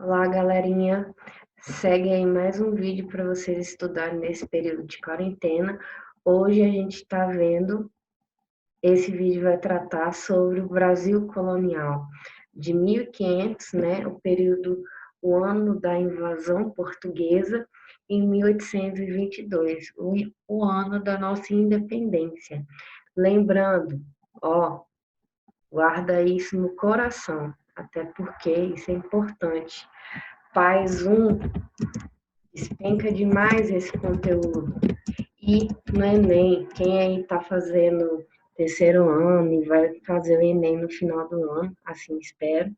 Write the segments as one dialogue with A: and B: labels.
A: Olá, galerinha. Segue aí mais um vídeo para vocês estudarem nesse período de quarentena. Hoje a gente está vendo, esse vídeo vai tratar sobre o Brasil colonial, de 1500, né, o ano da invasão portuguesa, em 1822, o ano da nossa independência. Lembrando, ó, guarda isso no coração, até porque isso é importante. Faz despenca demais esse conteúdo. E no Enem, quem aí está fazendo terceiro ano e vai fazer o Enem no final do ano, assim espero,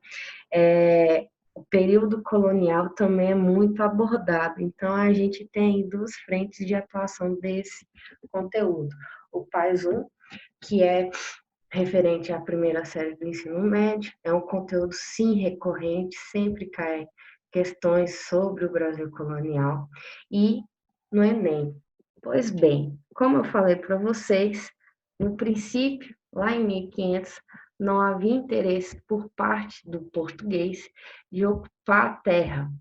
A: o período colonial também é muito abordado. Então, a gente tem duas frentes de atuação desse conteúdo. O PAS 1, que é referente à primeira série do ensino médio, é um conteúdo, sim, recorrente, sempre cai questões sobre o Brasil colonial, e no Enem. Pois bem, como eu falei para vocês, no princípio, lá em 1500, não havia interesse por parte do português de ocupar a terra,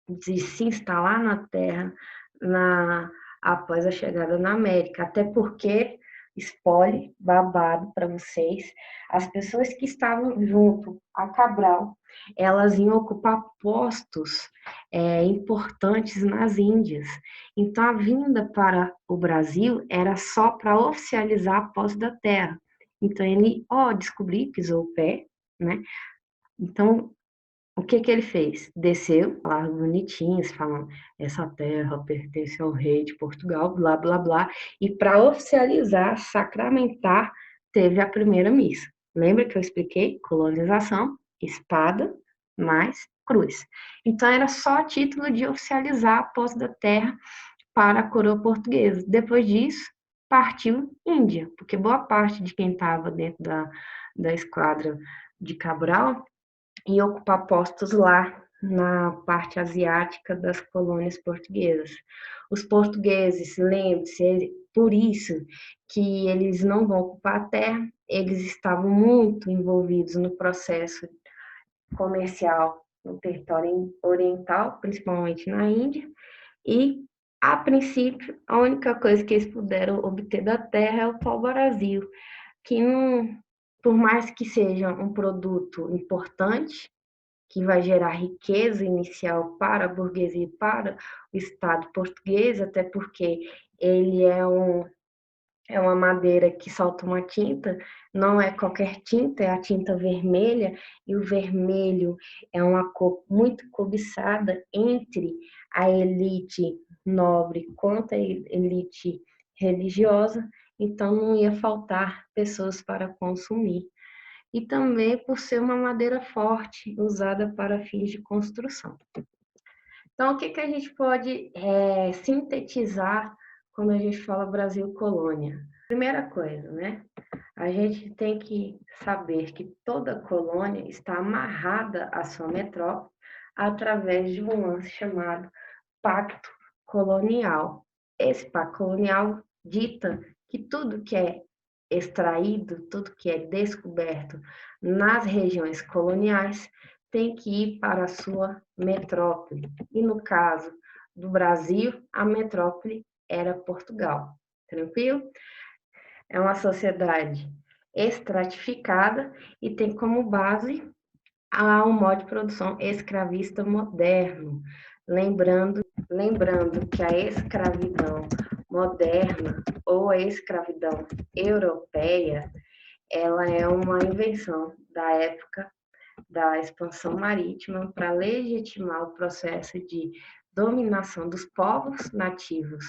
A: de se instalar na terra após a chegada na América, até porque, spoiler, babado para vocês, as pessoas que estavam junto a Cabral, elas iam ocupar postos importantes nas Índias. Então, a vinda para o Brasil era só para oficializar a posse da terra. Então, ele, descobri, pisou o pé, né? Então, o que que ele fez? Desceu, lá bonitinhos, falando, essa terra pertence ao rei de Portugal, blá, blá, blá. E para oficializar, sacramentar, teve a primeira missa. Lembra que eu expliquei? Colonização, espada, mais cruz. Então, era só a título de oficializar a posse da terra para a coroa portuguesa. Depois disso, partiu Índia, porque boa parte de quem estava dentro da esquadra de Cabral e ocupar postos lá na parte asiática das colônias portuguesas. Os portugueses, lembre-se, por isso que eles não vão ocupar a terra, eles estavam muito envolvidos no processo comercial no território oriental, principalmente na Índia, e, a princípio, a única coisa que eles puderam obter da terra é o pau-brasil, que não, por mais que seja um produto importante, que vai gerar riqueza inicial para a burguesia e para o Estado português, até porque ele é uma madeira que solta uma tinta, não é qualquer tinta, é a tinta vermelha, e o vermelho é uma cor muito cobiçada entre a elite nobre quanto a elite religiosa, então não ia faltar pessoas para consumir. E também por ser uma madeira forte, usada para fins de construção. Então, o que que a gente pode sintetizar quando a gente fala Brasil colônia? Primeira coisa, né? A gente tem que saber que toda colônia está amarrada à sua metrópole através de um lance chamado Pacto Colonial. Esse Pacto Colonial dita que tudo que é extraído, tudo que é descoberto nas regiões coloniais tem que ir para a sua metrópole. E no caso do Brasil, a metrópole era Portugal. Tranquilo? É uma sociedade estratificada e tem como base um modo de produção escravista moderno. Lembrando que a escravidão moderna ou a escravidão europeia, ela é uma invenção da época da expansão marítima para legitimar o processo de dominação dos povos nativos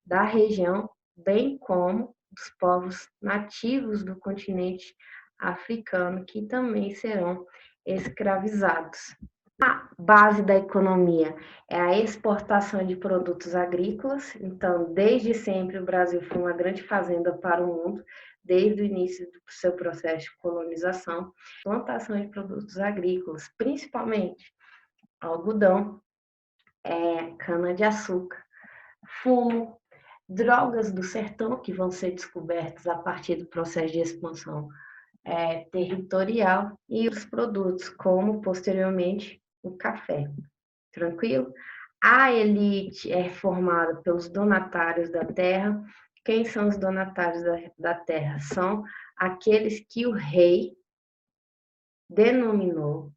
A: da região, bem como dos povos nativos do continente africano, que também serão escravizados. A base da economia é a exportação de produtos agrícolas, então, desde sempre, o Brasil foi uma grande fazenda para o mundo, desde o início do seu processo de colonização, plantação de produtos agrícolas, principalmente algodão, cana-de-açúcar, fumo, drogas do sertão, que vão ser descobertas a partir do processo de expansão territorial, e os produtos, como posteriormente o café. Tranquilo? A elite é formada pelos donatários da terra. Quem são os donatários da terra? São aqueles que o rei denominou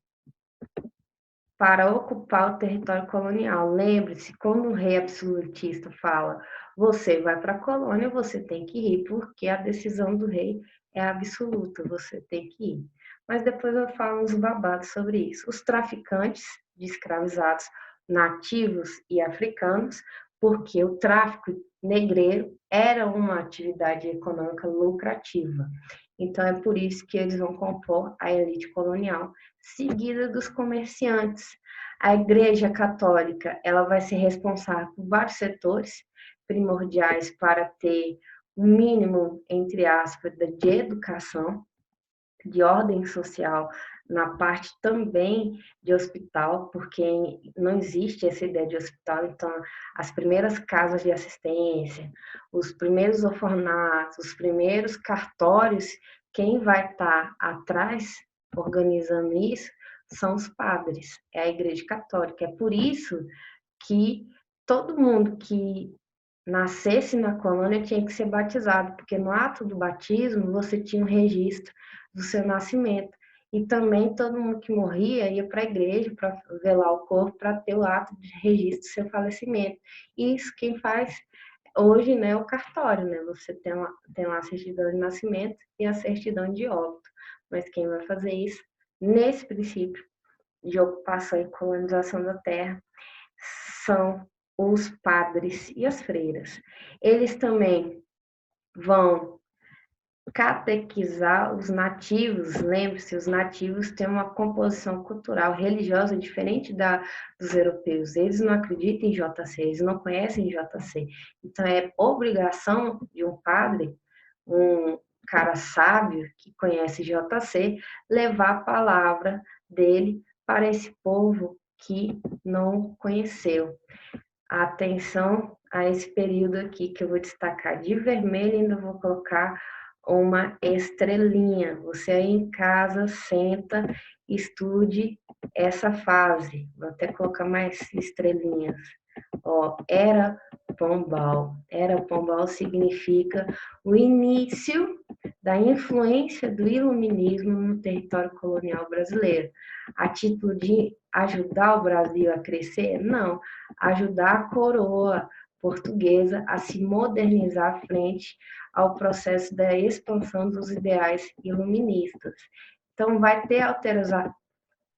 A: para ocupar o território colonial. Lembre-se, quando o rei absolutista fala, você vai para a colônia, você tem que ir, porque a decisão do rei é absoluta, você tem que ir. Mas depois eu falo uns babados sobre isso. Os traficantes de escravizados nativos e africanos, porque o tráfico negreiro era uma atividade econômica lucrativa. Então é por isso que eles vão compor a elite colonial, seguida dos comerciantes. A Igreja Católica, ela vai ser responsável por vários setores primordiais para ter um mínimo, entre aspas, de educação, de ordem social, na parte também de hospital, porque não existe essa ideia de hospital, então as primeiras casas de assistência, os primeiros orfanatos, os primeiros cartórios, quem vai estar atrás organizando isso são os padres, é a Igreja Católica. É por isso que todo mundo que nascesse na colônia tinha que ser batizado, porque no ato do batismo você tinha um registro do seu nascimento. E também todo mundo que morria ia para a igreja para velar o corpo, para ter o ato de registro do seu falecimento. Isso quem faz hoje, né, é o cartório, né? Você tem lá a certidão de nascimento e a certidão de óbito. Mas quem vai fazer isso nesse princípio de ocupação e colonização da terra são os padres e as freiras. Eles também vão catequizar os nativos. Lembre-se, os nativos têm uma composição cultural, religiosa diferente dos europeus. Eles não acreditam em JC, eles não conhecem JC. Então, é obrigação de um padre, um cara sábio que conhece JC, levar a palavra dele para esse povo que não conheceu. Atenção a esse período aqui que eu vou destacar de vermelho, ainda vou colocar uma estrelinha. Você aí em casa senta, estude essa fase. Vou até colocar mais estrelinhas. Ó, Era Pombal. Era Pombal significa o início da influência do iluminismo no território colonial brasileiro. A título de ajudar o Brasil a crescer? Não, ajudar a coroa portuguesa a se modernizar frente ao processo da expansão dos ideais iluministas. Então, vai ter alteração,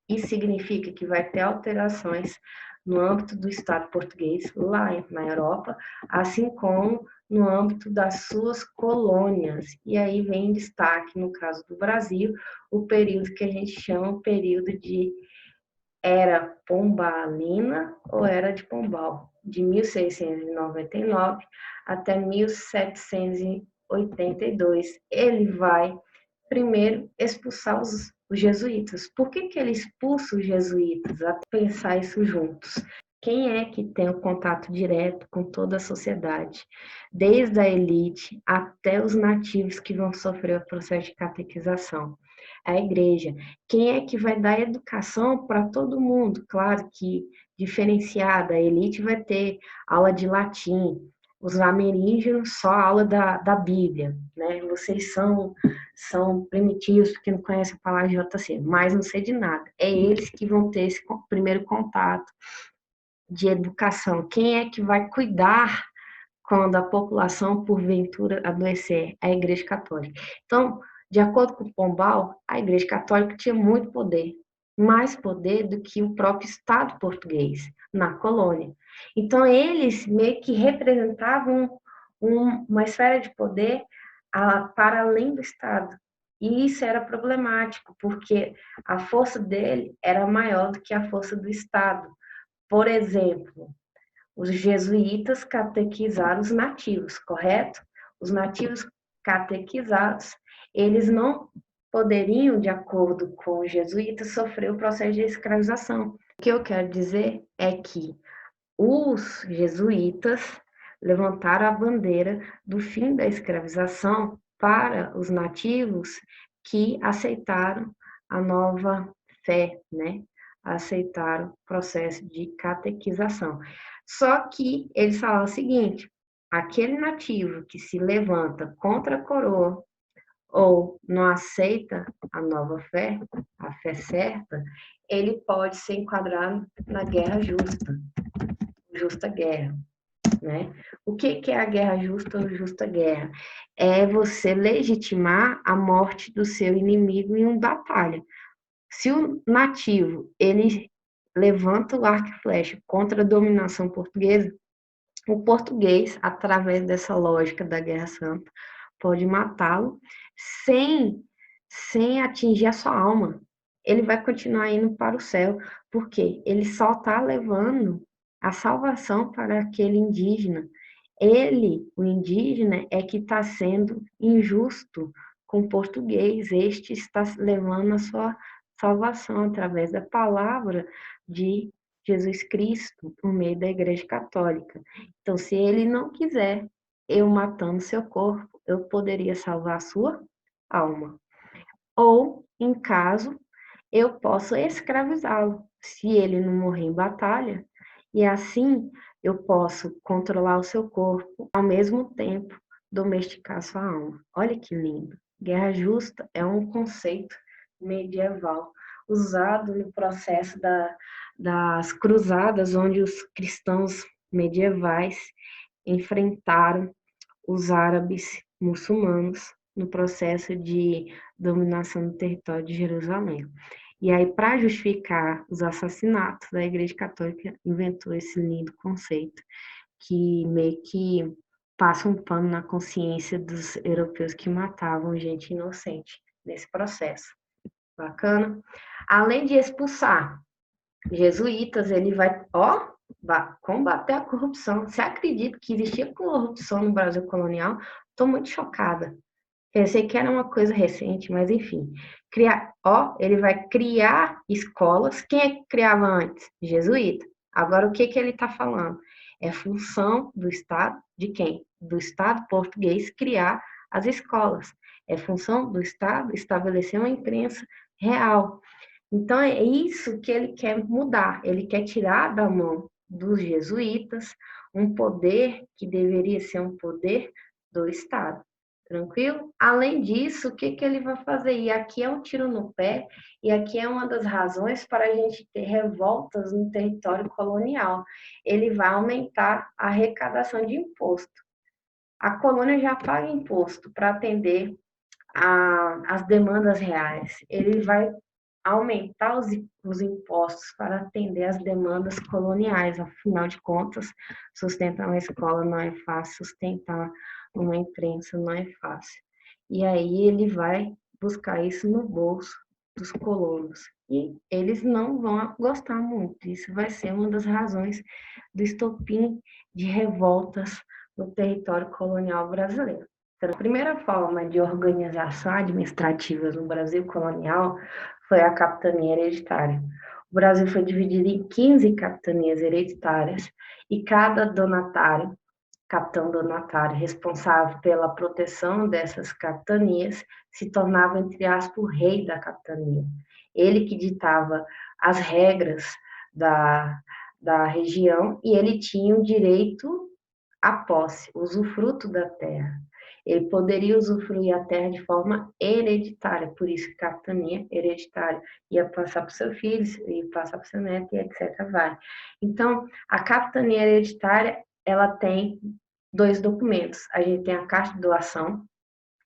A: isso significa que vai ter alterações no âmbito do Estado português, lá na Europa, assim como no âmbito das suas colônias. E aí vem em destaque, no caso do Brasil, o período que a gente chama o período de Era Pombalina ou Era de Pombal, de 1699 até 1782. Ele vai primeiro expulsar os jesuítas. Por que ele expulsa os jesuítas? A pensar isso juntos. Quem é que tem o contato direto com toda a sociedade, desde a elite até os nativos que vão sofrer o processo de catequização? A igreja. Quem é que vai dar educação para todo mundo? Claro que diferenciada, a elite vai ter aula de latim, os ameríndios só aula da Bíblia, né? Vocês são primitivos porque não conhecem a palavra de JC, mas não sei de nada. É eles que vão ter esse primeiro contato de educação. Quem é que vai cuidar quando a população, porventura, adoecer? A Igreja Católica. Então, de acordo com o Pombal, a Igreja Católica tinha muito poder, mais poder do que o próprio Estado português na colônia. Então, eles meio que representavam uma esfera de poder para além do Estado. E isso era problemático, porque a força dele era maior do que a força do Estado. Por exemplo, os jesuítas catequizaram os nativos, correto? Os nativos catequizados, eles não poderiam, de acordo com os jesuítas, sofrer o processo de escravização. O que eu quero dizer é que os jesuítas levantaram a bandeira do fim da escravização para os nativos que aceitaram a nova fé, né? aceitaram o processo de catequização. Só que eles falaram o seguinte: aquele nativo que se levanta contra a coroa ou não aceita a nova fé, a fé certa, ele pode ser enquadrado na guerra justa, justa guerra, né? O que é a guerra justa ou justa guerra? É você legitimar a morte do seu inimigo em uma batalha. Se o nativo, ele levanta o arco e flecha contra a dominação portuguesa, o português, através dessa lógica da Guerra Santa, pode matá-lo sem, sem atingir a sua alma. Ele vai continuar indo para o céu, porque ele só está levando a salvação para aquele indígena. Ele, o indígena, é que está sendo injusto com o português. Este está levando a sua salvação através da palavra de Jesus Cristo, por meio da Igreja Católica. Então, se ele não quiser, eu matando seu corpo, eu poderia salvar a sua alma. Ou, em caso, eu posso escravizá-lo, se ele não morrer em batalha, e assim eu posso controlar o seu corpo, ao mesmo tempo domesticar sua alma. Olha que lindo. Guerra justa é um conceito medieval usado no processo das cruzadas, onde os cristãos medievais enfrentaram os árabes muçulmanos no processo de dominação do território de Jerusalém. E aí, para justificar os assassinatos, a Igreja Católica inventou esse lindo conceito que meio que passa um pano na consciência dos europeus que matavam gente inocente nesse processo. Bacana? Além de expulsar jesuítas, ele vai, combater a corrupção. Você acredita que existia corrupção no Brasil colonial? Estou muito chocada. Pensei que era uma coisa recente, mas enfim. Ele vai criar escolas. Quem é que criava antes? Jesuíta. Agora, o que ele está falando? É função do Estado, de quem? Do Estado português criar as escolas. É função do Estado estabelecer uma imprensa real. Então, é isso que ele quer mudar. Ele quer tirar da mão dos jesuítas um poder que deveria ser um poder do Estado. Tranquilo? Além disso, o que ele vai fazer? E aqui é um tiro no pé, e aqui é uma das razões para a gente ter revoltas no território colonial. Ele vai aumentar a arrecadação de imposto. A colônia já paga imposto para atender as demandas reais. Ele vai aumentar os impostos para atender as demandas coloniais. Afinal de contas, sustentar uma escola não é fácil, sustentar uma imprensa não é fácil. E aí ele vai buscar isso no bolso dos colonos. E eles não vão gostar muito. Isso vai ser uma das razões do estopim de revoltas no território colonial brasileiro. Então, a primeira forma de organização administrativa no Brasil colonial foi a capitania hereditária. O Brasil foi dividido em 15 capitanias hereditárias e cada donatário, capitão donatário, responsável pela proteção dessas capitanias, se tornava, entre aspas, o rei da capitania. Ele que ditava as regras da região e ele tinha o direito à posse, usufruto da terra. Ele poderia usufruir a terra de forma hereditária, por isso que capitania hereditária ia passar para o seu filho, ia passar para o seu neto, e etc. Vai. Então, a capitania hereditária, ela tem dois documentos. A gente tem a Carta de Doação,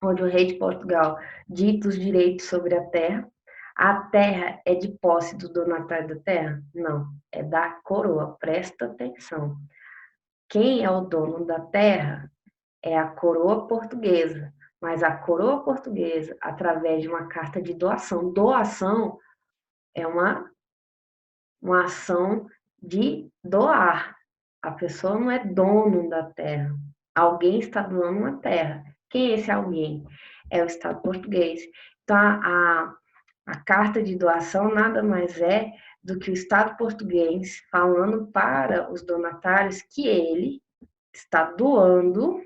A: onde o rei de Portugal dita os direitos sobre a terra. A terra é de posse do donatário da terra? Não, é da coroa, presta atenção. Quem é o dono da terra é a coroa portuguesa, mas a coroa portuguesa, através de uma carta de doação, doação é uma ação de doar. A pessoa não é dono da terra. Alguém está doando uma terra. Quem é esse alguém? É o Estado português. Então, a carta de doação nada mais é do que o Estado português falando para os donatários que ele está doando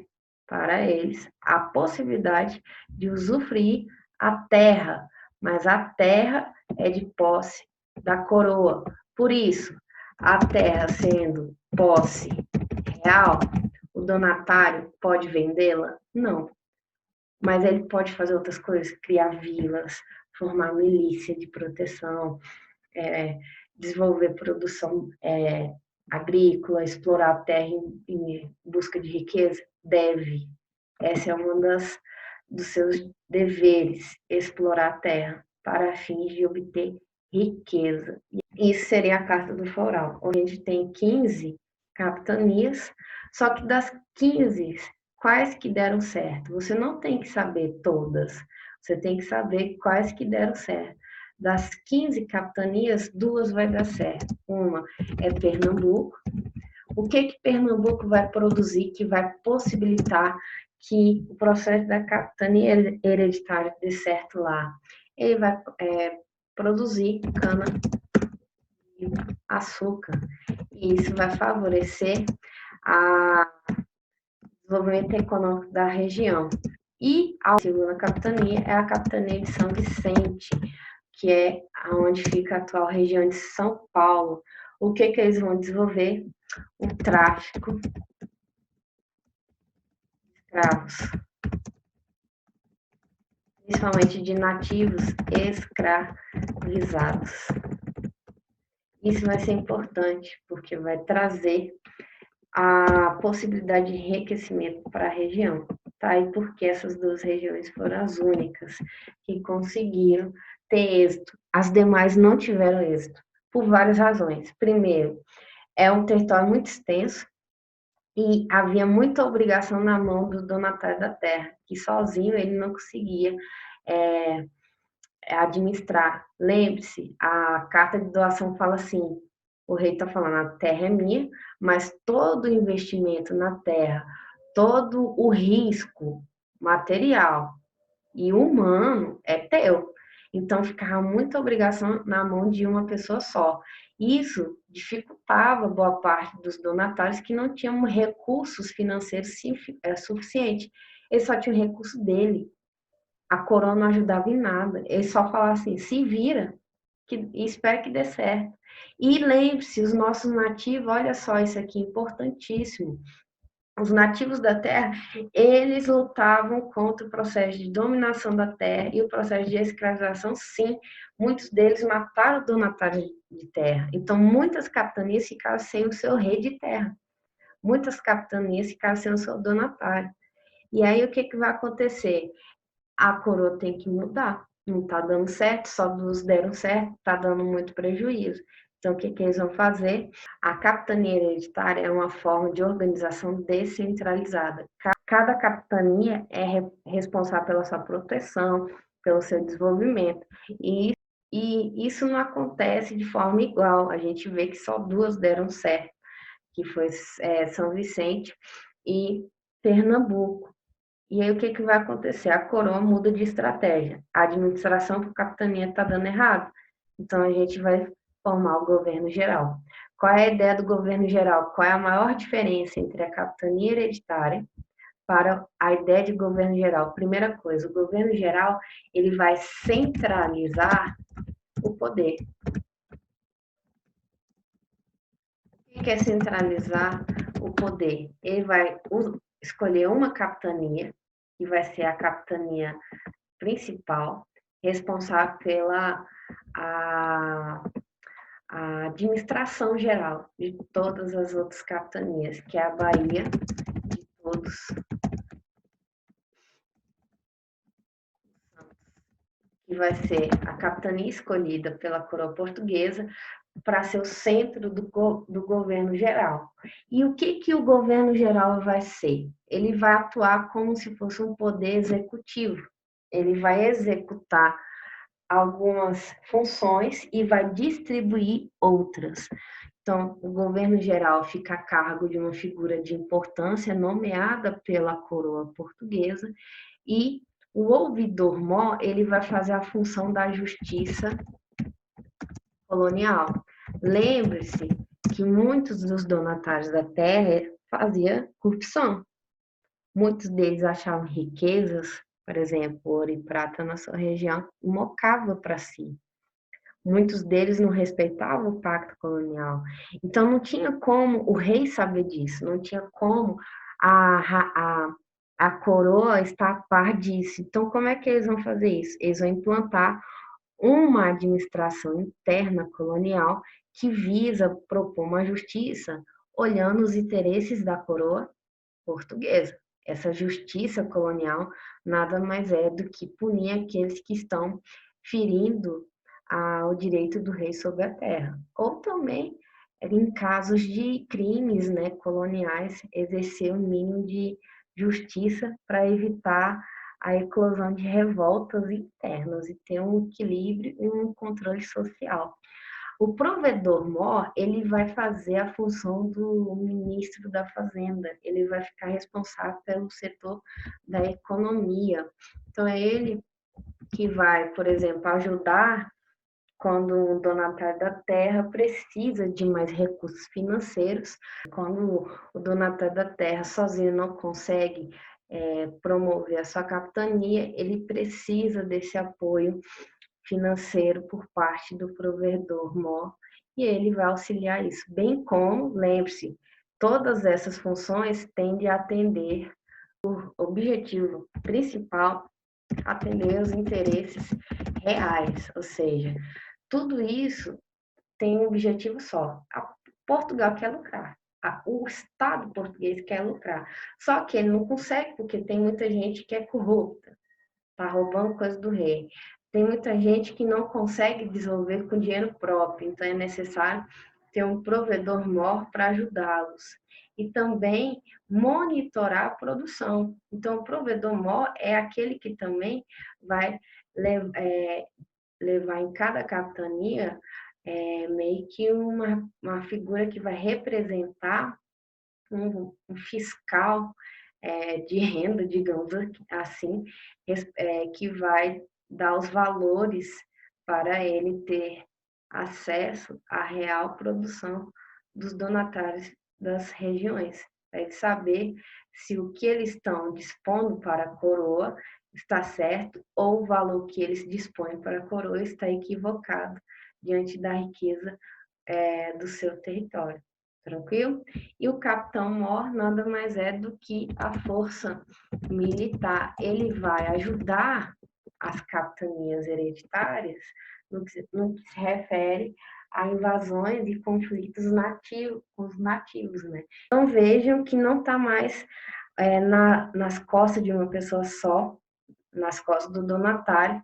A: para eles a possibilidade de usufruir a terra, mas a terra é de posse da coroa. Por isso, a terra sendo posse real, o donatário pode vendê-la? Não. Mas ele pode fazer outras coisas, criar vilas, formar milícia de proteção, desenvolver produção agrícola, explorar a terra em busca de riqueza? Deve. Essa é uma dos seus deveres, explorar a terra para fins de obter riqueza. Isso seria a Carta do Foral, onde a gente tem 15 capitanias, só que das 15, quais que deram certo? Você não tem que saber todas, você tem que saber quais que deram certo. Das 15 capitanias, 2 vai dar certo. Uma é Pernambuco. O que Pernambuco vai produzir que vai possibilitar que o processo da capitania hereditária dê certo lá? Ele vai produzir cana e açúcar. E isso vai favorecer o desenvolvimento econômico da região. E a segunda capitania é a capitania de São Vicente, que é onde fica a atual região de São Paulo. O que eles vão desenvolver? O tráfico de escravos, principalmente de nativos escravizados. Isso vai ser importante, porque vai trazer a possibilidade de enriquecimento para a região. Tá? E porque essas duas regiões foram as únicas que conseguiram ter êxito. As demais não tiveram êxito, por várias razões. Primeiro, é um território muito extenso e havia muita obrigação na mão do donatário da terra, que sozinho ele não conseguia administrar. Lembre-se, a carta de doação fala assim, o rei está falando, a terra é minha, mas todo o investimento na terra, todo o risco material e humano é teu. Então, ficava muita obrigação na mão de uma pessoa só. Isso dificultava boa parte dos donatários que não tinham recursos financeiros suficientes. Eles só tinham recurso dele. A coroa não ajudava em nada. Ele só falava assim, se vira, e espera que dê certo. E lembre-se, os nossos nativos, olha só isso aqui, importantíssimo. Os nativos da terra, eles lutavam contra o processo de dominação da terra e o processo de escravização, sim. Muitos deles mataram o donatário de terra. Então, muitas capitanias ficaram sem o seu rei de terra. Muitas capitanias ficaram sem o seu donatário. E aí, o que vai acontecer? A coroa tem que mudar. Não está dando certo, só dos deram certo, está dando muito prejuízo. Então, o que eles vão fazer? A capitania hereditária é uma forma de organização descentralizada. Cada capitania é responsável pela sua proteção, pelo seu desenvolvimento. E isso não acontece de forma igual. A gente vê que só 2 deram certo, que foi São Vicente e Pernambuco. E aí, o que vai acontecer? A coroa muda de estratégia. A administração para a capitania está dando errado. Então, a gente vai formar o governo geral. Qual é a ideia do governo geral? Qual é a maior diferença entre a capitania hereditária para a ideia de governo geral? Primeira coisa, o governo geral ele vai centralizar o poder. O que é centralizar o poder? Ele vai escolher uma capitania, que vai ser a capitania principal, responsável pela a administração geral de todas as outras capitanias, que é a Bahia de todos. Que vai ser a capitania escolhida pela coroa portuguesa para ser o centro do governo geral. E o que o governo geral vai ser? Ele vai atuar como se fosse um poder executivo. Ele vai executar algumas funções e vai distribuir outras. Então, o governo geral fica a cargo de uma figura de importância nomeada pela coroa portuguesa e o ouvidor-mor, ele vai fazer a função da justiça colonial. Lembre-se que muitos dos donatários da terra faziam corrupção. Muitos deles achavam riquezas, por exemplo, ouro e prata na sua região, e mocava para si. Muitos deles não respeitavam o pacto colonial. Então, não tinha como o rei saber disso, não tinha como a coroa estar a par disso. Então, como é que eles vão fazer isso? Eles vão implantar uma administração interna colonial que visa propor uma justiça olhando os interesses da coroa portuguesa. Essa justiça colonial nada mais é do que punir aqueles que estão ferindo o direito do rei sobre a terra. Ou também, em casos de crimes, né, coloniais, exercer o mínimo de justiça para evitar a eclosão de revoltas internas e ter um equilíbrio e um controle social. O provedor-mor, ele vai fazer a função do ministro da Fazenda, ele vai ficar responsável pelo setor da economia. Então, é ele que vai, por exemplo, ajudar quando o donatário da terra precisa de mais recursos financeiros, quando o donatário da terra sozinho não consegue promover a sua capitania, ele precisa desse apoio financeiro por parte do provedor-mor e ele vai auxiliar isso. Bem como, lembre-se, todas essas funções tendem a atender o objetivo principal, atender os interesses reais, ou seja, tudo isso tem um objetivo só. Portugal quer lucrar. O Estado português quer lucrar. Só que ele não consegue porque tem muita gente que é corrupta, está roubando coisa do rei. Tem muita gente que não consegue desenvolver com dinheiro próprio, então é necessário ter um provedor maior para ajudá-los. E também monitorar a produção. Então, o provedor maior é aquele que também vai levar em cada capitania meio que uma figura que vai representar um fiscal de renda, digamos assim, que vai dar os valores para ele ter acesso à real produção dos donatários das regiões, para ele saber se o que eles estão dispondo para a coroa está certo ou o valor que eles dispõem para a coroa está equivocado diante da riqueza do seu território. Tranquilo? E o capitão-mor nada mais é do que a força militar. Ele vai ajudar as capitanias hereditárias no que se refere a invasões e conflitos com os nativos, né? Então vejam que não está mais nas costas de uma pessoa só, nas costas do donatário,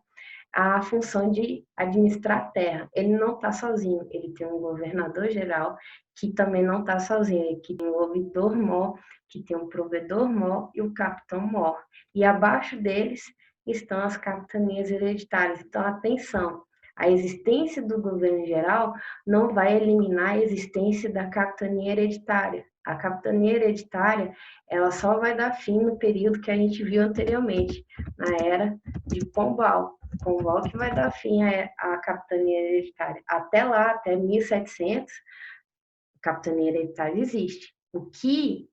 A: a função de administrar a terra. Ele não está sozinho, ele tem um governador-geral que também não está sozinho, que tem um ouvidor-mor, que tem um provedor-mor e o capitão-mor. E abaixo deles estão as capitanias hereditárias. Então, atenção, a existência do governo geral não vai eliminar a existência da capitania hereditária. A capitania hereditária, ela só vai dar fim no período que a gente viu anteriormente, na era de Pombal. Pombal que vai dar fim à capitania hereditária. Até lá, até 1700, a capitania hereditária existe. O que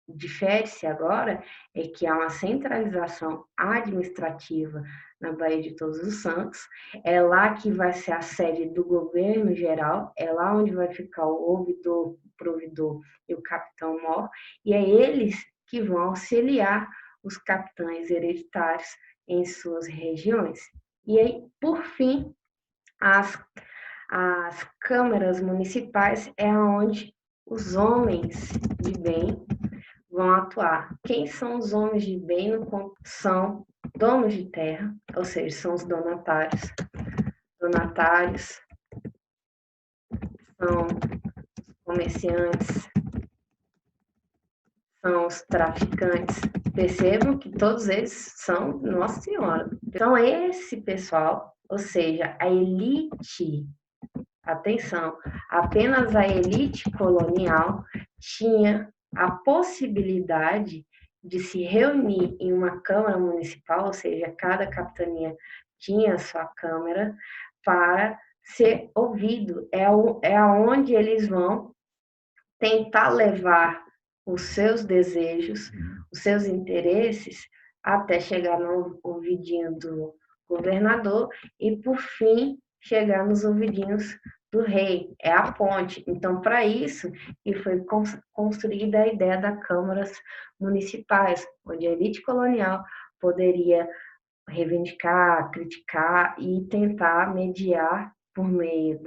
A: difere-se agora é que há uma centralização administrativa na Baía de Todos os Santos, é lá que vai ser a sede do governo geral, é lá onde vai ficar o ouvidor, o provedor e o capitão-mor, e é eles que vão auxiliar os capitães hereditários em suas regiões. E aí, por fim, as, as câmaras municipais é onde os homens de bem vão atuar. Quem são os homens de bem? São donos de terra, ou seja, são os donatários. Donatários são comerciantes, são os traficantes. Percebam que todos eles são Nossa Senhora. Então, esse pessoal, ou seja, a elite, atenção, apenas a elite colonial tinha a possibilidade de se reunir em uma Câmara Municipal, ou seja, cada capitania tinha a sua Câmara, para ser ouvido. É aonde eles vão tentar levar os seus desejos, os seus interesses, até chegar no ouvidinho do governador e, por fim, chegar nos ouvidinhos do rei, é a ponte. Então, para isso, que foi construída a ideia das câmaras municipais, onde a elite colonial poderia reivindicar, criticar e tentar mediar por meio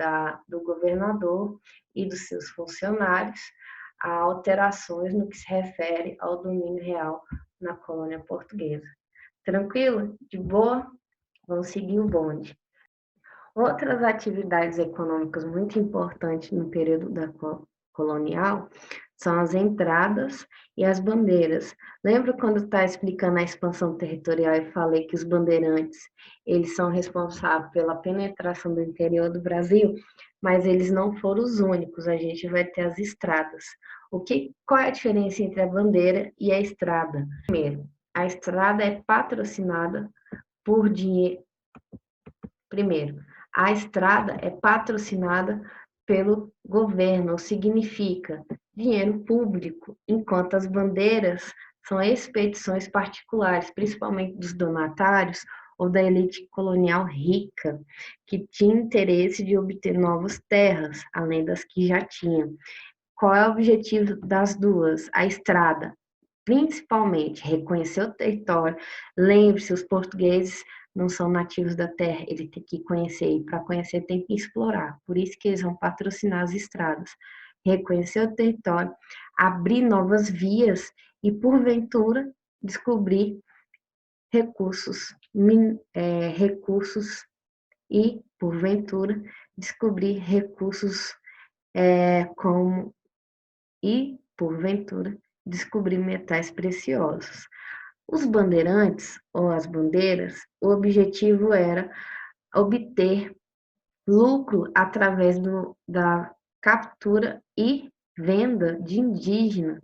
A: do governador e dos seus funcionários a alterações no que se refere ao domínio real na colônia portuguesa. Tranquilo? De boa? Vamos seguir o bonde. Outras atividades econômicas muito importantes no período colonial são as entradas e as bandeiras. Lembra quando está explicando a expansão territorial e falei que os bandeirantes, eles são responsáveis pela penetração do interior do Brasil, mas eles não foram os únicos, a gente vai ter as estradas. Qual é a diferença entre a bandeira e a estrada? Primeiro, a estrada é patrocinada por dinheiro. Primeiro, a estrada é patrocinada pelo governo, significa dinheiro público, enquanto as bandeiras são expedições particulares, principalmente dos donatários ou da elite colonial rica, que tinha interesse de obter novas terras, além das que já tinham. Qual é o objetivo das duas? A estrada, principalmente, reconhecer o território. Lembre-se, os portugueses não são nativos da terra, ele tem que conhecer, e para conhecer tem que explorar. Por isso que eles vão patrocinar as estradas. Reconhecer o território, abrir novas vias e, porventura, descobrir recursos e, porventura, descobrir recursos como e, porventura, descobrir metais preciosos. Os bandeirantes, ou as bandeiras, o objetivo era obter lucro através da captura e venda de indígena,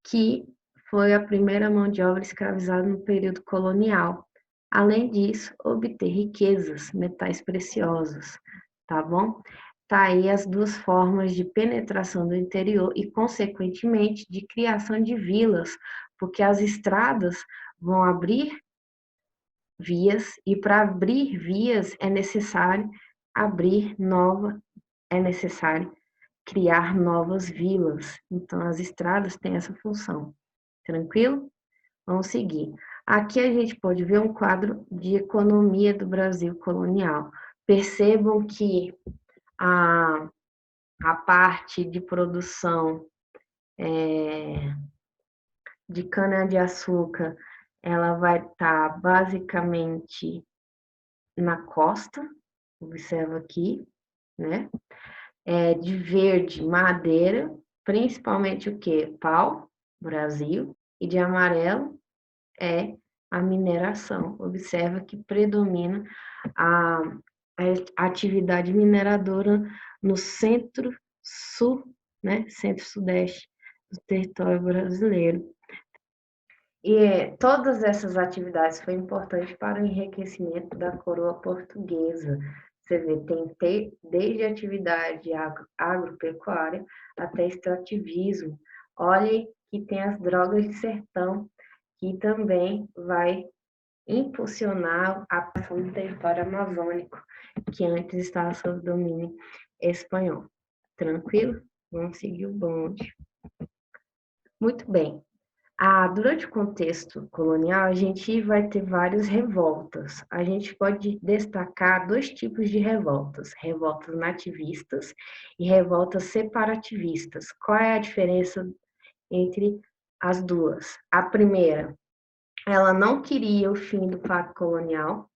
A: que foi a primeira mão de obra escravizada no período colonial. Além disso, obter riquezas, metais preciosos, tá bom? Tá aí as duas formas de penetração do interior e, consequentemente, de criação de vilas, porque as estradas vão abrir vias e para abrir vias é necessário criar novas vilas. Então, as estradas têm essa função. Tranquilo? Vamos seguir. Aqui a gente pode ver um quadro de economia do Brasil colonial. Percebam que a parte de produção de cana-de-açúcar, ela vai estar basicamente na costa, observa aqui, né? De verde, madeira, principalmente o que? Pau, Brasil, e de amarelo é a mineração. Observa que predomina a atividade mineradora no centro-sul, né? Centro-sudeste do território brasileiro. E todas essas atividades foram importantes para o enriquecimento da coroa portuguesa. Você vê, tem desde atividade agropecuária até extrativismo. Olhem que tem as drogas de sertão, que também vai impulsionar a ação do território amazônico, que antes estava sob domínio espanhol. Tranquilo? Vamos seguir o bonde. Muito bem. Durante o contexto colonial, a gente vai ter várias revoltas. A gente pode destacar dois tipos de revoltas: revoltas nativistas e revoltas separativistas. Qual é a diferença entre as duas? A primeira, ela não queria o fim do pacto colonial,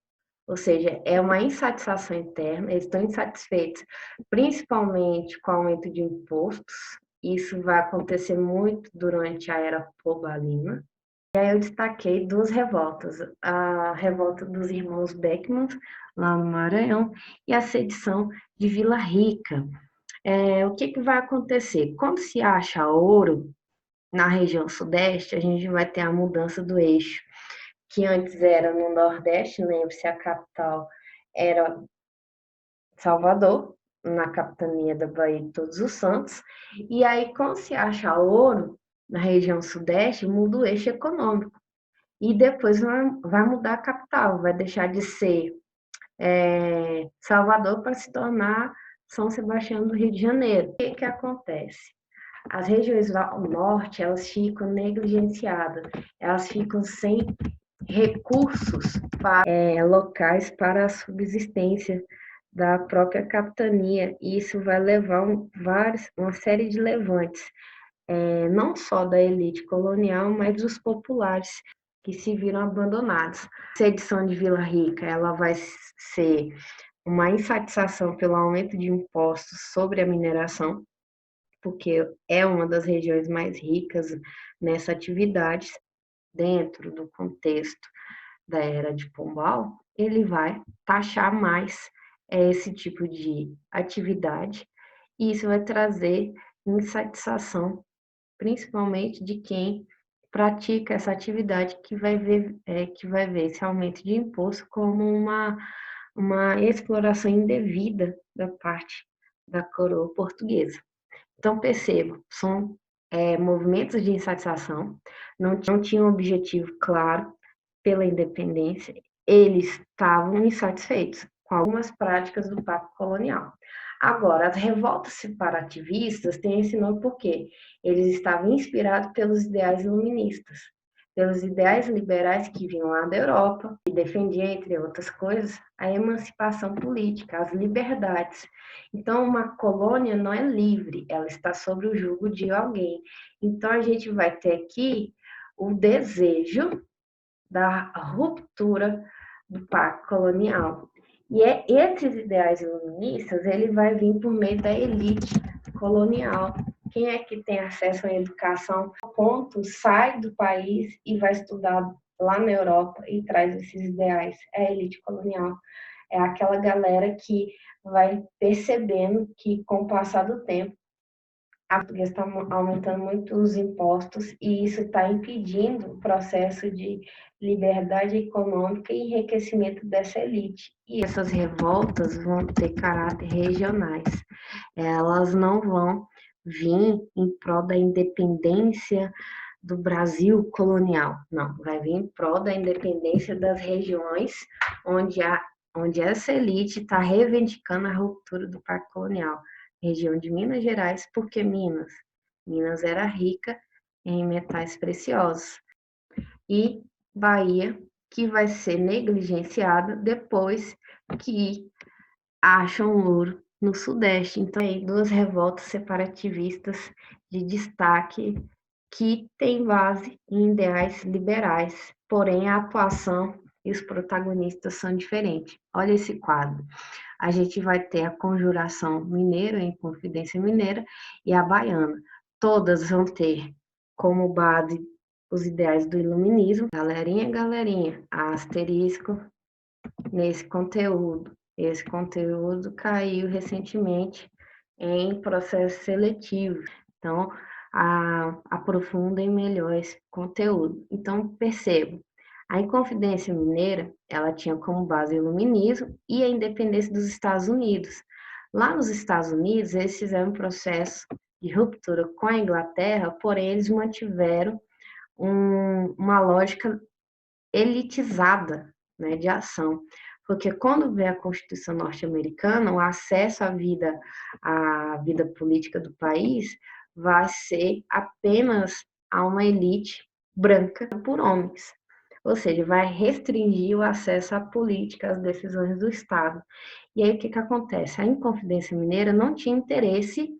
A: ou seja, é uma insatisfação interna, eles estão insatisfeitos, principalmente com o aumento de impostos. Isso vai acontecer muito durante a era pobalina. E aí eu destaquei duas revoltas, a revolta dos irmãos Beckman, lá no Maranhão, e a sedição de Vila Rica. O que vai acontecer? Quando se acha ouro na região sudeste, a gente vai ter a mudança do eixo, que antes era no Nordeste, lembre-se, a capital era Salvador, na capitania da Baía de Todos os Santos, e aí, quando se acha ouro na região Sudeste, muda o eixo econômico, e depois vai mudar a capital, vai deixar de ser Salvador para se tornar São Sebastião do Rio de Janeiro. O que acontece? As regiões ao norte, elas ficam negligenciadas, elas ficam sem recursos locais para a subsistência da própria capitania, e isso vai levar uma série de levantes, não só da elite colonial, mas dos populares que se viram abandonados. A edição de Vila Rica, ela vai ser uma insatisfação pelo aumento de impostos sobre a mineração, porque é uma das regiões mais ricas nessa atividade, dentro do contexto da Era de Pombal, ele vai taxar mais esse tipo de atividade, e isso vai trazer insatisfação, principalmente de quem pratica essa atividade, que vai ver esse aumento de imposto como uma exploração indevida da parte da coroa portuguesa. Então, percebo, são movimentos de insatisfação, não tinham um objetivo claro pela independência, eles estavam insatisfeitos com algumas práticas do Pacto Colonial. Agora, as revoltas separativistas têm esse nome porque eles estavam inspirados pelos ideais iluministas, pelos ideais liberais que vinham lá da Europa, e defendiam, entre outras coisas, a emancipação política, as liberdades. Então, uma colônia não é livre, ela está sob o jugo de alguém. Então, a gente vai ter aqui o desejo da ruptura do pacto colonial. E esses ideais iluministas, ele vai vir por meio da elite colonial. Quem é que tem acesso à educação, ponto, sai do país e vai estudar lá na Europa e traz esses ideais? É a elite colonial. É aquela galera que vai percebendo que, com o passar do tempo, a portuguesa está aumentando muito os impostos, e isso está impedindo o processo de liberdade econômica e enriquecimento dessa elite. E essas revoltas vão ter caráter regionais. Elas não vão vir em prol da independência do Brasil colonial. Não, vai vir em prol da independência das regiões onde essa elite está reivindicando a ruptura do pacto colonial. Região de Minas Gerais, porque Minas era rica em metais preciosos. E Bahia, que vai ser negligenciada depois que acham ouro no Sudeste. Então, aí, duas revoltas separativistas de destaque que têm base em ideais liberais, porém a atuação e os protagonistas são diferentes. Olha esse quadro. A gente vai ter a Conjuração Mineira, em Confidência Mineira, e a Baiana. Todas vão ter como base os ideais do iluminismo. Galerinha, asterisco nesse conteúdo. Esse conteúdo caiu recentemente em processo seletivo. Então, aprofundem melhor esse conteúdo. Então, percebo, a Inconfidência Mineira, ela tinha como base o iluminismo e a independência dos Estados Unidos. Lá nos Estados Unidos, eles fizeram um processo de ruptura com a Inglaterra, porém eles mantiveram uma lógica elitizada, né, de ação. Porque quando vem a Constituição norte-americana, o acesso à vida política do país vai ser apenas a uma elite branca por homens. Ou seja, vai restringir o acesso à política, às decisões do Estado. E aí o que acontece? A Inconfidência Mineira não tinha interesse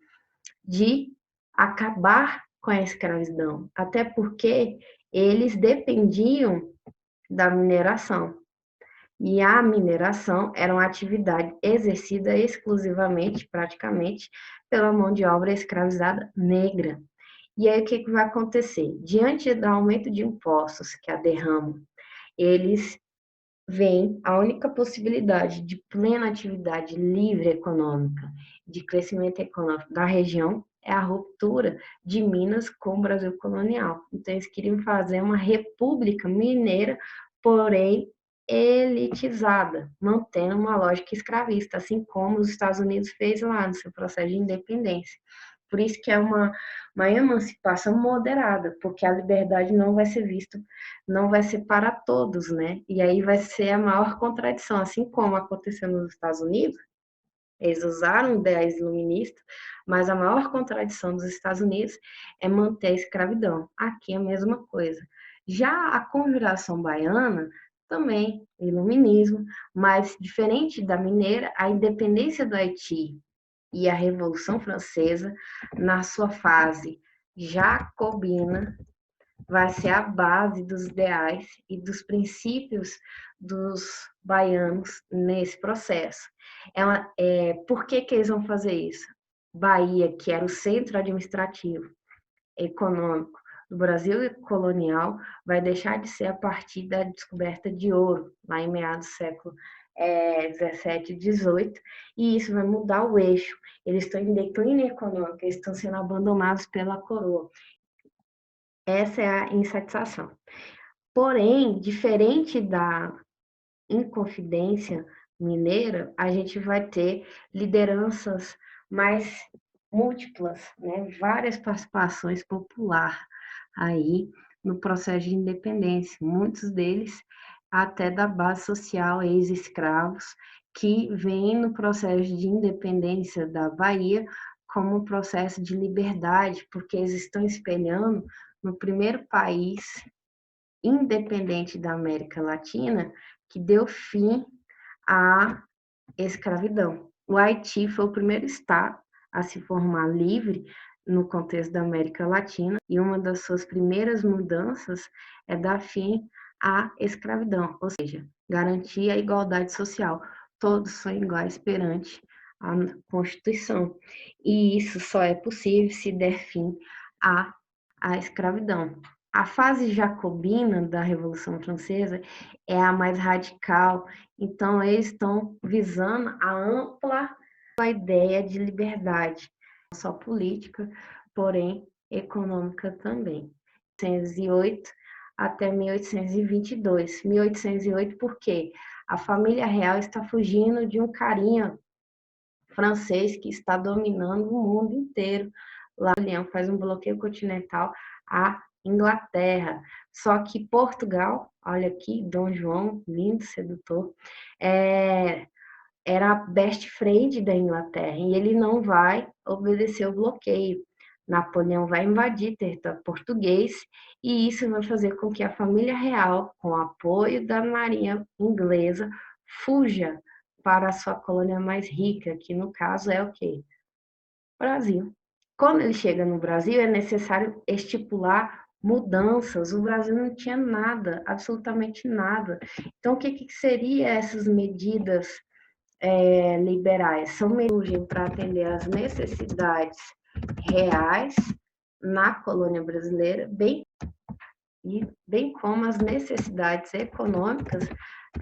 A: de acabar com a escravidão, até porque eles dependiam da mineração. E a mineração era uma atividade exercida exclusivamente, praticamente, pela mão de obra escravizada negra. E aí o que vai acontecer? Diante do aumento de impostos que a derramam, eles veem a única possibilidade de plena atividade livre econômica, de crescimento econômico da região, é a ruptura de Minas com o Brasil colonial. Então, eles queriam fazer uma república mineira, porém elitizada, mantendo uma lógica escravista, assim como os Estados Unidos fez lá no seu processo de independência. Por isso que é uma emancipação moderada, porque a liberdade não vai ser vista, não vai ser para todos, né? E aí vai ser a maior contradição, assim como aconteceu nos Estados Unidos. Eles usaram ideais iluministas, mas a maior contradição dos Estados Unidos é manter a escravidão. Aqui é a mesma coisa. Já a Conjuração Baiana, também iluminismo, mas diferente da mineira, a independência do Haiti e a Revolução Francesa, na sua fase jacobina, vai ser a base dos ideais e dos princípios dos baianos nesse processo. Por que eles vão fazer isso? Bahia, que era o centro administrativo, econômico do Brasil colonial, vai deixar de ser a partir da descoberta de ouro, lá em meados do século 17 e 18, e isso vai mudar o eixo. Eles estão em declínio econômico, eles estão sendo abandonados pela coroa. Essa é a insatisfação. Porém, diferente da Inconfidência Mineira, a gente vai ter lideranças mais múltiplas, né? Várias participações populares aí no processo de independência. Muitos deles até da base social, ex-escravos, que vêm no processo de independência da Bahia como um processo de liberdade, porque eles estão espelhando no primeiro país independente da América Latina que deu fim à escravidão. O Haiti foi o primeiro estado a se formar livre no contexto da América Latina e uma das suas primeiras mudanças é dar fim à escravidão, ou seja, garantir a igualdade social. Todos são iguais perante a Constituição. E isso só é possível se der fim à escravidão. A fase jacobina da Revolução Francesa é a mais radical, então eles estão visando a ampla ideia de liberdade, não só política, porém econômica também. 1808 até 1822. 1808 por quê? A família real está fugindo de um carinha francês que está dominando o mundo inteiro. Lá, Leão faz um bloqueio continental à Inglaterra. Só que Portugal, olha aqui, Dom João, lindo sedutor, era best friend da Inglaterra e ele não vai obedecer o bloqueio. Napoleão vai invadir território português e isso vai fazer com que a família real, com o apoio da marinha inglesa, fuja para a sua colônia mais rica, que no caso é o quê? Brasil. Quando ele chega no Brasil, é necessário estipular mudanças. O Brasil não tinha nada, absolutamente nada. Então, o que seriam essas medidas liberais? São medidas para atender às necessidades reais na colônia brasileira, bem como as necessidades econômicas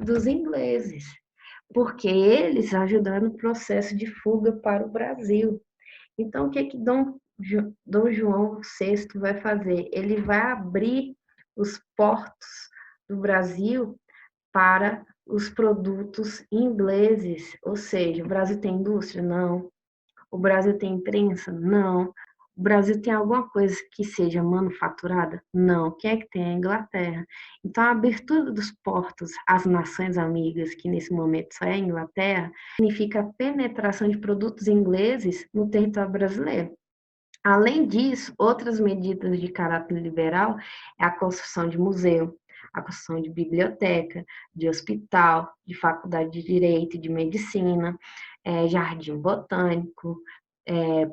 A: dos ingleses, porque eles ajudaram no processo de fuga para o Brasil. Então, o que Dom João VI vai fazer? Ele vai abrir os portos do Brasil para os produtos ingleses, ou seja, o Brasil tem indústria? Não. O Brasil tem imprensa? Não. O Brasil tem alguma coisa que seja manufaturada? Não. Quem é que tem? A Inglaterra. Então, a abertura dos portos às nações amigas, que nesse momento só é a Inglaterra, significa a penetração de produtos ingleses no território brasileiro. Além disso, outras medidas de caráter liberal é a construção de museu, a construção de biblioteca, de hospital, de faculdade de direito e de medicina, jardim botânico,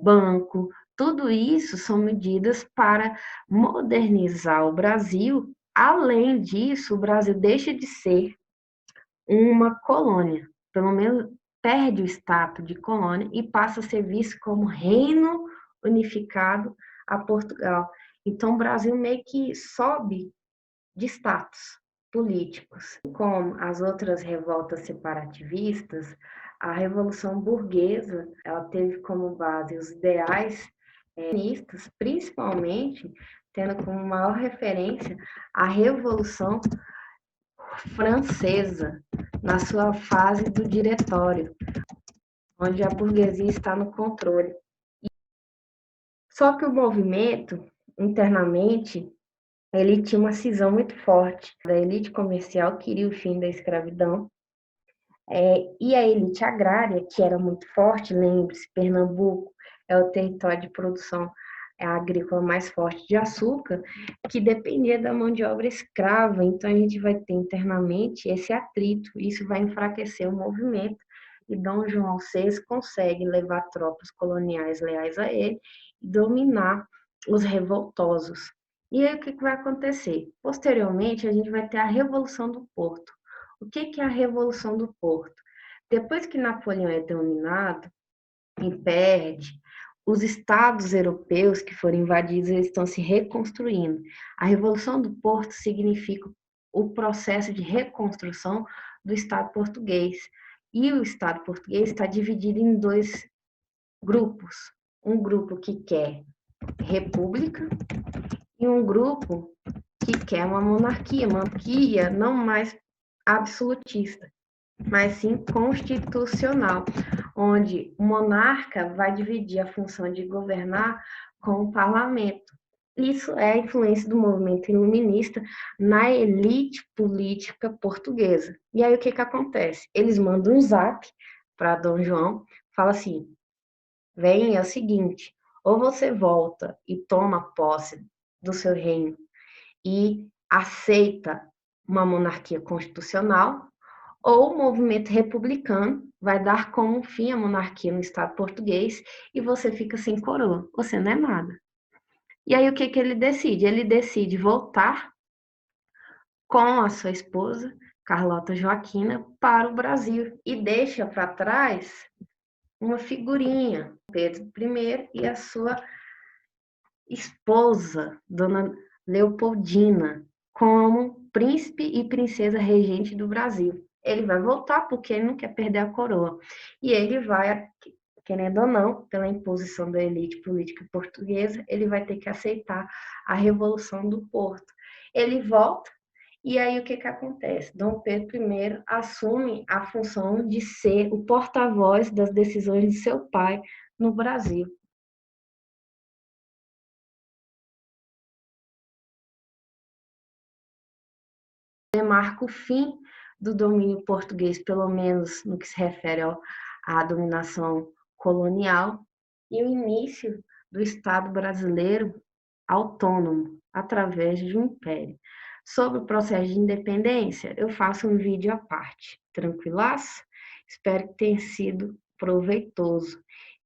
A: banco. Tudo isso são medidas para modernizar o Brasil. Além disso, o Brasil deixa de ser uma colônia, pelo menos perde o status de colônia e passa a ser visto como reino unificado a Portugal. Então, o Brasil meio que sobe de status políticos. Como as outras revoltas separativistas, a Revolução Burguesa, ela teve como base os ideais comunistas, principalmente tendo como maior referência a Revolução Francesa, na sua fase do diretório, onde a burguesia está no controle. Só que o movimento, internamente, ele tinha uma cisão muito forte. A elite comercial queria o fim da escravidão, e a elite agrária, que era muito forte, lembre-se, Pernambuco é o território de produção agrícola mais forte de açúcar, que dependia da mão de obra escrava. Então, a gente vai ter internamente esse atrito, isso vai enfraquecer o movimento, e Dom João VI consegue levar tropas coloniais leais a ele e dominar os revoltosos. E aí, o que vai acontecer? Posteriormente, a gente vai ter a Revolução do Porto. O que é a Revolução do Porto? Depois que Napoleão é dominado e perde, os estados europeus que foram invadidos, eles estão se reconstruindo. A Revolução do Porto significa o processo de reconstrução do Estado português. E o Estado português está dividido em dois grupos. Um grupo que quer república e um grupo que quer uma monarquia não mais absolutista, mas sim constitucional, onde o monarca vai dividir a função de governar com o parlamento. Isso é a influência do movimento iluminista na elite política portuguesa. E aí o que acontece? Eles mandam um zap para Dom João, fala assim: vem, é o seguinte, ou você volta e toma posse do seu reino e aceita uma monarquia constitucional, ou o movimento republicano vai dar como fim a monarquia no Estado português e você fica sem coroa, você não é nada. E aí o que ele decide? Ele decide voltar com a sua esposa, Carlota Joaquina, para o Brasil e deixa para trás uma figurinha, Pedro I e a sua esposa, Dona Leopoldina, como príncipe e princesa regente do Brasil. Ele vai voltar porque ele não quer perder a coroa. E ele vai, querendo ou não, pela imposição da elite política portuguesa, ele vai ter que aceitar a Revolução do Porto. Ele volta, e aí o que acontece? Dom Pedro I assume a função de ser o porta-voz das decisões de seu pai no Brasil. Marca o fim do domínio português, pelo menos no que se refere à dominação colonial, e o início do Estado brasileiro autônomo, através de um império. Sobre o processo de independência, eu faço um vídeo à parte. Tranquilaço? Espero que tenha sido proveitoso.